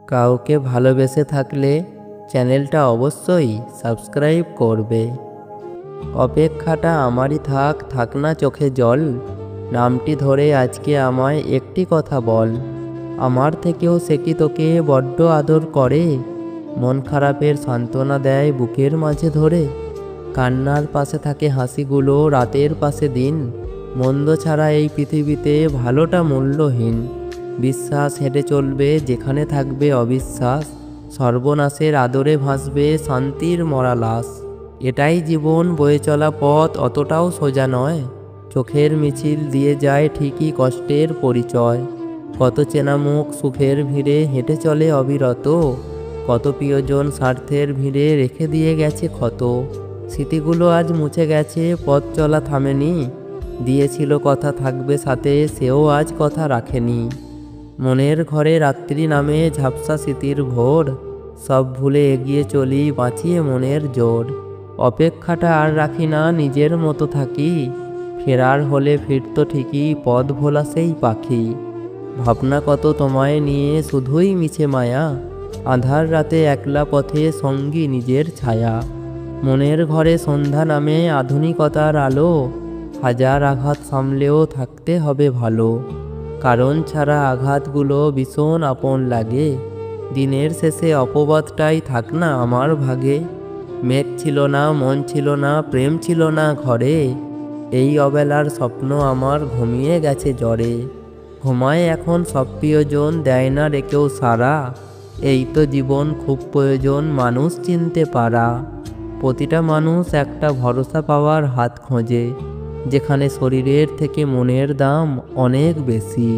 কাউকে ভালোবেসে থাকলে চ্যানেলটা অবশ্যই সাবস্ক্রাইব করবে। অপেক্ষাটা আমারই থাক, থাক না চোখে জল, নামটি ধরে আজকে আমায় একটি কথা বল। আমার থেকেও সে কি তোকে বড্ড আদর করে, মন খারাপের সান্ত্বনা দেয় বুকের মাঝে ধরে। কান্নার পাশে থাকে হাসিগুলো, রাতের পাশে দিন, মন্দ ছাড়া এই পৃথিবীতে ভালোটা মূল্যহীন। বিশ্বাস হেঁটে চলবে যেখানে থাকবে অবিশ্বাস, সর্বনাশের আদরে ভাসবে শান্তির মরা লাশ। এটাই জীবন, বয়ে চলা পথ অতটাও সোজা নয়, চোখের মিছিল দিয়ে যায় ঠিকই কষ্টের পরিচয়। কত চেনা মুখ সুখের ভিড়ে হেঁটে চলে অবিরত, কত প্রিয়জন স্বার্থের ভিড়ে রেখে দিয়ে গেছে ক্ষত। স্মৃতিগুলো আজ মুছে গেছে, পথ চলা থামেনি, দিয়েছিল কথা থাকবে সাথে, সেও আজ কথা রাখেনি। মনের ঘরে রাত্রি নামে ঝাপসা স্মৃতির ঘোর, সব ভুলে এগিয়ে চলি বাঁচিয়ে মনের জোর। অপেক্ষাটা আর রাখি না, নিজের মতো থাকি, ফেরার হলে ফিরতো ঠিকই পথ ভোলা সেই পাখি। ভাবনা কত তোমায় নিয়ে শুধুই মিছে মায়া, আঁধার রাতে একলা পথে সঙ্গী নিজের ছায়া। মনের ঘরে সন্ধ্যা নামে আধুনিকতার আলো, হাজার আঘাত সামলেও থাকতে হবে ভালো, কারণ ছাড়া আঘাতগুলো ভীষণ আপন লাগে। দিনের শেষে অপবাদটাই থাক না আমার ভাগে, মেঘ ছিল না, মন ছিল না, প্রেম ছিল না ঘরে, এই অবেলার স্বপ্ন আমার ঘুমিয়ে গেছে জ্বরে। ঘুমায় এখন সব প্রিয়জন, দেয় না রেকেও সারা, এই তো জীবন খুব প্রয়োজন মানুষ চিনতে পারা। প্রতিটা মানুষ একটা ভরসা পাওয়ার হাত খোঁজে, যেখানে শরীরের থেকে মনের দাম অনেক বেশি।